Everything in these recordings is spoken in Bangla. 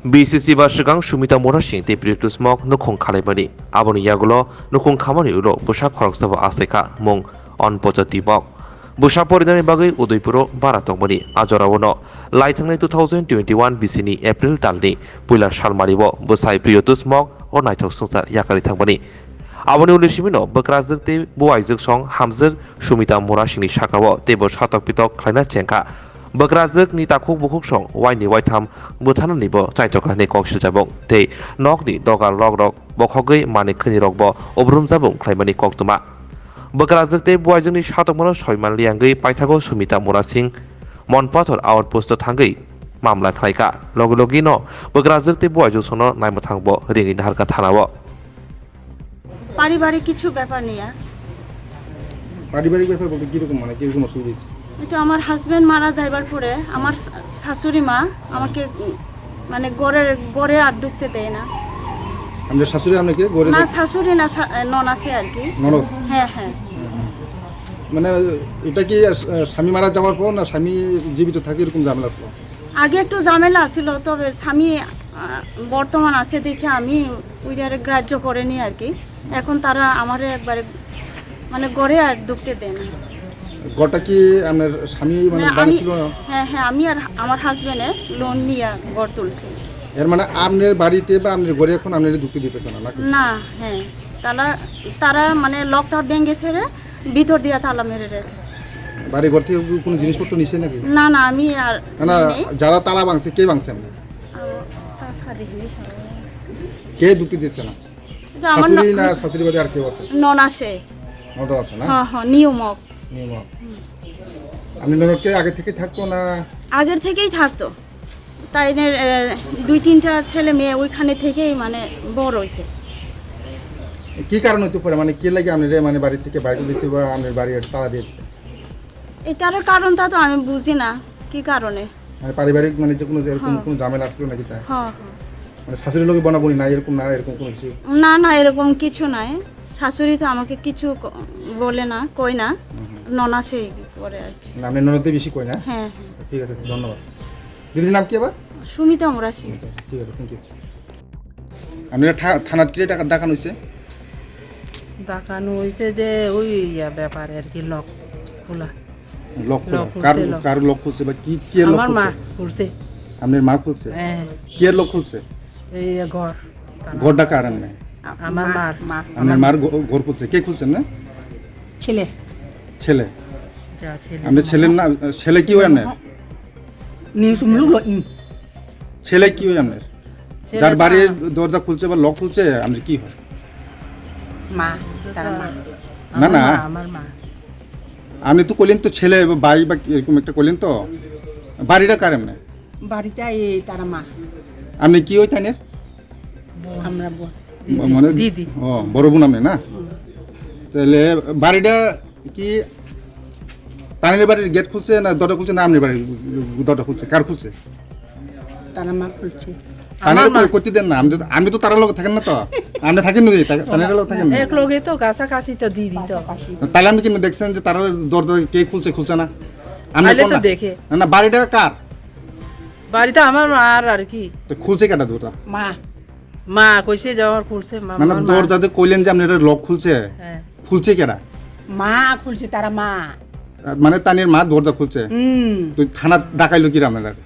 BCC Bashigang Shumita Morashing te Pritus Mok Nukong Kalebani Abon Yagulo Nukong Kamani Ulo Busha Khoraksaba Aseka Mong on Pojati Mok Busha Poridani Bagai Udaipuro Baratongmani Ajorawono Laitangnai 2021 BCni April Talni Puila Shalmaribo Busai Priyotus Mok or Naithok Sungsar Yakari Thangmani Aboni Ulishimino Bukwrajwk te Buwaijwk song Hamjwkno Shumita Morashingni Shakawo tebo Satok Pitok khwlai Chengka Bukwrajwk ni takuk bukuk song waini waitam butana nibo chaitoka ni kok siljabong te nok ni dogal rok rok bokhogei mani khni rok bo obrum jabong khlaimani kok tuma Bukwrajwk te Buwaijwk ni Satok mono soiman liangei paithago Shumita Morashing monpathor outpost thangei mamla khlaika logi no Bukwrajwk te Buwaijwk sono naimthangbo ringi naharka thanabo পারিবারিক কিছু ব্যাপার নিয়ে পারিবারিক ব্যাপার বলতে কি রকম মানে কি রকম অসুবিধা হয়েছে এটা আমার হাজবেন্ড মারা যাইবার পরে আমার শাশুড়ি মা আমাকে মানে গড়ে আর ঢুকতে দেয় না আমাদের শাশুড়ি আপনাকে গড়ে না শাশুড়ি না ননাসে আর কি ননদ হ্যাঁ হ্যাঁ মানে এটা কি স্বামী মারা যাওয়ার পর না স্বামী জীবিত থাকে এরকম ঝামেলা ছিল আগে একটু ঝামেলা ছিল তবে স্বামী বর্তমান আছে দেখে আমি ওইটারে গ্রাহ্য করে নি আর কি এখন তারা আমারে একবারে মানে গড়ে আর ঢুকতে দেয় না গড়টা কি আপনার স্বামী মানে বানিয়েছিল হ্যাঁ হ্যাঁ আমি আর আমার হাজবেন্ডে লোন নিয়ে গড় তুলছি এর মানে আপনার বাড়িতে বা আপনার ঘরে এখন আপনার ঢুকতে দিতেছে না নাকি না হ্যাঁ তারা মানে লকটা ভেঙে ছেড়ে ভিতর দিয়ে তালা মেরে রেখেছে বাড়ি ঘর থেকে কোনো জিনিসপত্র নিছে নাকি না না আমি আর না যারা তালা ভাঙছে কে ভাঙছে আপনি কে ঢুকতে দিচ্ছে না আমার শাশুড়ি না শাশুড়ি বাদে আর কেউ আছে ননাসে ননদ আছে না হ্যাঁ হ্যাঁ নিয়মক আপনি ননদকে আগে থেকে থাকতো না আগের থেকেই থাকতো তাই দুই তিনটা ছেলে মেয়ে ওইখানে থেকেই মানে বড় হয়েছে কি কারণ হইতে পারে মানে কে লাগে আপনি মানে বাড়ি থেকে বাইরে দিয়েছে বা আপনার বাড়ি তালা দিয়েছে এটার কারণটা তো আমি বুঝি না কি কারণে মানে পারিবারিক মানে যে কোনো এরকম কোনো ঝামেলা আসলো নাকি তাই হ্যাঁ মানে শাশুড়ির লোকে বনাবনি না এরকম কোনো কিছু না এরকম কিছু নাই শাশুড়ি তো আমাকে কিছু বলে না কই না ননাসে করে আর কি আপনি ননদে বেশি কই না হ্যাঁ ঠিক আছে ধন্যবাদ দিদির নাম কি আবার সুমিতা মোরাসি ঠিক আছে থ্যাংক ইউ আপনারা থানার কি টাকা দেখানো হয়েছে দেখানো হয়েছে যে ওই ব্যাপারে আর কি লক খোলা কার লক খুলছে বা কি কে লক আমার মা খুলছে আপনার মা খুলছে হ্যাঁ কে লক খুলছে এই ঘরটা কার আনবে আমার মা আপনার মার ঘর খুলছে কে খুলছেন না ছেলে ছেলে যা ছেলে আপনার ছেলের না ছেলে কি হয় আপনার ছেলে কি হয় আপনার যার বাড়ির দরজা খুলছে বা লক খুলছে আপনার কি হয় মা তার না মা না আমার মা আপনি তো কইলেন তো ছেলে বা ভাই বা এরকম একটা কইলেন তো বাড়িটা কার এমনি বাড়িটা এই তার মা আপনি কি হই তাইনের আমরা মানে দিদি ও বড় বোন আপনি না তাহলে বাড়িটা কি তানের বাড়ির গেট খুলছে না দরজা খুলছে না আপনার বাড়ির দরজা খুলছে কার খুলছে তার মা খুলছে তানের করতে দেন না আমি তো তার লোক থাকেন না তো আপনি থাকেন নাকি তানের লোক থাকেন না এক লগে তো কাছাকাছি তো দিদি তো তাহলে আপনি কিন্তু দেখছেন যে তার দরজা কে খুলছে না আমি তো দেখে না বাড়িটা কার বাড়িটা আমার মার আর কি তো খুলছে কাটা দুটা মা কইছে যাওয়ার খুলছে মানে দরজাতে কইলেন যে আপনার লক খুলছে হ্যাঁ খুলছে কেডা মা খুলছে তারা মা মানে তানের মা দরজা খুলছে তো থানা ডাকাইলো কি আপনার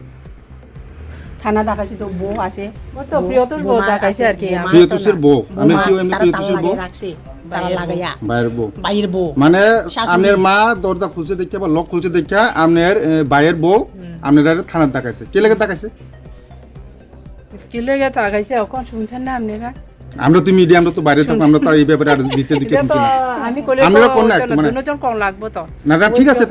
থানা দেখাইছে তো বউ আছে তো প্রিয়তোষ বউ দেখাইছে আর কি প্রিয়তোষের বউ আমি কি এমনি প্রিয়তোষের বউ রাখছে তারা লাগাইয়া বাইরের বউ বউ মানে আপনার মা দরজা খুলছে দেখে বা লক খুলছে দেখে আপনার বাইরের বউ আপনার থানা দেখাইছে কে লাগে দেখাইছে কি লেগে তাকাইছে এখন শুনছেন না আপনারা আমরা তো মিডিয়া আমরা তো বাইরে থাকবো আমরা তো এই ব্যাপারে আর ভিতরে দিকে শুনছি না আমি কইলে আমরা কোন না মানে দুজন কোন লাগবে তো না ঠিক আছে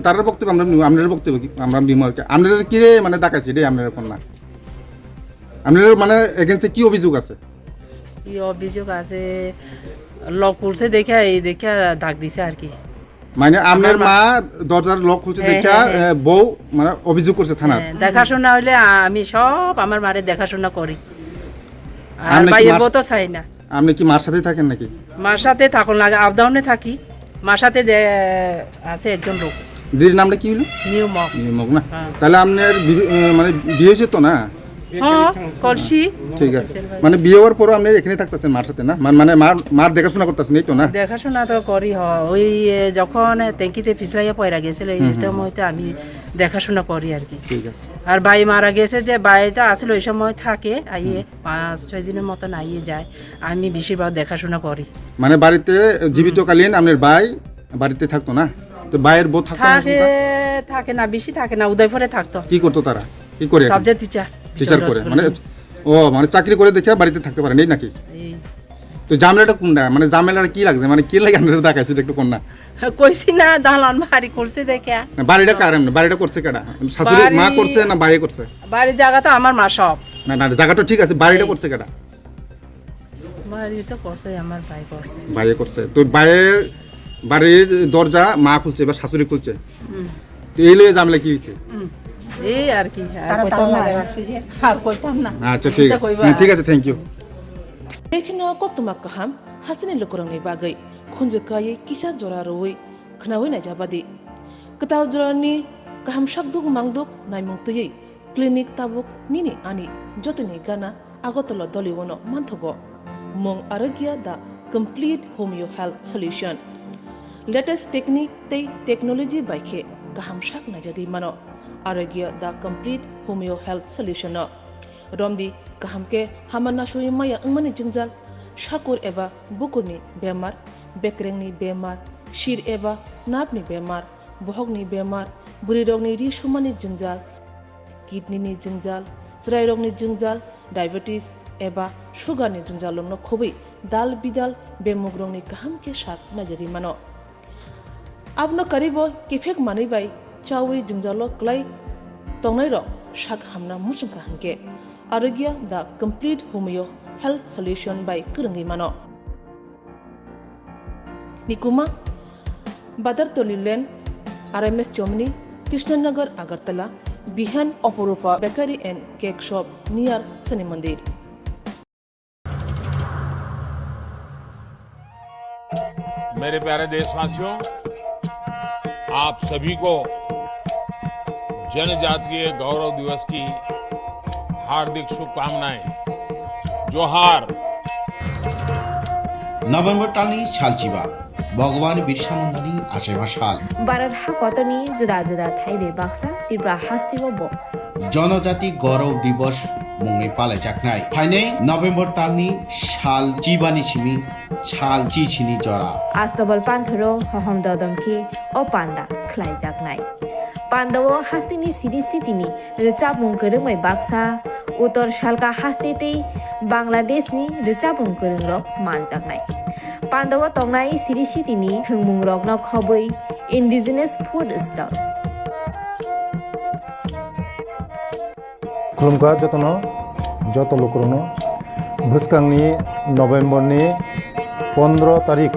তার বক্তব্য আমরা আপনার বক্তব্য কি আমরা নিমু আর কি আপনারা কি রে মানে দেখাইছে রে আপনারা কোন না আপনার মানে এগেইনস্টে কি অভিযোগ আছে কি অভিযোগ আছে লক খুলছে দেখে এই দেখে ডাক দিছে আর কি মানে আপনার মা দরজার লক খুলছে দেখে বউ মানে অভিযোগ করছে থানা দেখাশোনা হইলে আমি সব আমার মারে দেখাশোনা করি আর বাইয়ের বউ তো চাই না আপনি কি মার সাথে থাকেন নাকি মার সাথে থাকুন লাগে আপ ডাউনে থাকি মার সাথে আছে একজন লোক দিদির নামটা কি হলো নিউমক না তাহলে আপনার মানে বিয়ে হয়েছে তো না হ্যাঁ করছি ঠিক আছে মানে বিয়ে হওয়ার পরও আপনি এখানে থাকতেছেন মার সাথে না মানে মার দেখাশোনা করতেছেন এই তো না দেখাশোনা তো করি ওই যখন ট্যাঙ্কিতে ফিসলাইয়া পয়রা গেছিল এই সময়তে আমি দেখাশোনা করি আর কি ঠিক আছে আর ভাই মারা গেছে যে ভাইটা আসলে ওই সময় থাকে আইয়ে 5-6 দিনের মতন আইয়ে যায় আমি বেশিরভাগ দেখাশোনা করি মানে বাড়িতে জীবিতকালীন আপনার ভাই বাড়িতে থাকতো না তো ভাইয়ের বউ থাকতো না থাকে না বেশি থাকে না উদয়পুরে থাকতো কি করতো তারা কি করে সাবজেক্ট টিচার করে মানে মানে চাকরি করে দেখে বাড়িতে থাকতে পারেন এই নাকি তো জামেলাটা কোনটা মানে জামেলাটা কি লাগছে মানে কি লাগে আপনারা দেখাইছে একটু কোন না কইছি না দালান বাড়ি করছে দেখে বাড়িটা কার এমনি বাড়িটা করছে কেডা শাশুড়ি মা করছে না ভাই করছে বাড়ির জায়গা তো আমার মা সব না না জায়গাটা ঠিক আছে বাড়িটা করছে কেডা বাড়ি তো করছে আমার ভাই করছে ভাই করছে তো বাড়ির দরজা মা খুলছে বা শাশুড়ি খুলছে তো এই লয়ে জামেলা কি হইছে এই আর কি তারা তালা লাগাই রাখছে যে আর কইতাম না আচ্ছা ঠিক আছে ঠিক আছে thank you Ekno koktuma kaham hasini lokorongni bagai khunjukai kisa jora roi khnawai na jabadi ketaw jorani kaham shakduk mangduk naimung tuyei clinic tabuk nini ani jotini gana agotolo doliwono manthogo mong arogya da complete homeo health solution latest technique tei technology baikhe kaham shak na jadi mano arogya da complete homeo health solution no Randi kahamke hamana shui maya angmani jingjal shakur eba bukurni bemar bekrengni bemar shir eba napni bemar bohogni bemar burirogni ri shumani jingjal kidney ni jingjal srairogni jingjal diabetes eba sugar ni jingjal longno khobai dal bidal bemugrongni kahamke shak najari mano abno karibo kefek manai bai chawi jingjalo klai tongnai ro shak hamna musungka hanke Arogya the complete homeo health solution by Kurangi Mano. Nikuma Badar Tolilen RMS Germany Krishnanagar Agartala Bihan Oporupa Bakery and Cake Shop near Sani Mandir. मेरे प्यारे देशवासियों आप सभी को जनजातीय गौरव दिवस की हार्दिक शुभकामनाएं जोहार नभेम्बर टालनि सालचिबा भगवान बिरसा मुन्डानि आसेबा साल बारार हा कतनि जुदा जुदा थाइबे बाक्सा त्रिपुरा हास्तिबो बो जनजाति गौरव दिवस मुंगै पालायजाकनाय फाइनै नभेम्बर टालनि साल चिबानि सिमि साल चिचिनि जरा आस्तबल पान्थरो हहम ददमखि ओ पान्दा खलायजाकनाय पान्दावो हास्तिनि सिरिस्थितिनि रिचाबुं गोरोंमै बाक्सा उत्तर सालका हास्तेतै बांलादेशनि रिचाबुं गोरोंरक मानजाकनाय पान्दावो तंनाय सिरिस्थितिनि थोंमुं रकनो खबै इन्डिजिनास फुड स्टल खुलुमगा जतनो जत लोकरनो भुसकांनि नभेम्बरनि 15 तारिख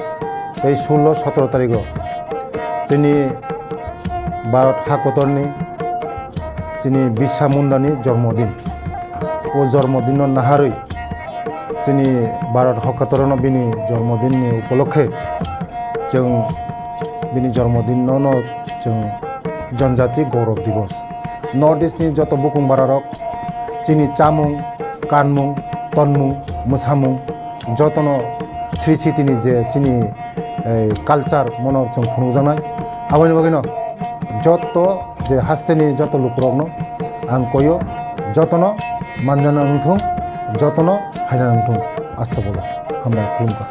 16-17 तारिख जोंनि भारत हाकतरनि जोंनि बिरसा मुन्डानि जन्मदिन ओ जन्मदिन नाहारै जोंनि भारत हाकतरनो बिनि जन्मदिननि उपलक्षे जों बिनि जन्मदिनावनो जों जनजाति गौरव दिवस नर्थ इस्टनि जत बुकुं बारारक जोंनि चामुं कानमुं तनमुं मोसामुं जतनो स्रिसितिनि जे जोंनि कालचार मनो जों खुंजानाय आबानि बागैनो जत जे हास्तेनि जत लुकरकनो आं कयो जतनो मानजाना नंथों जतनो हायना नंथों आस्था बोला हामबाय खुलुमबाय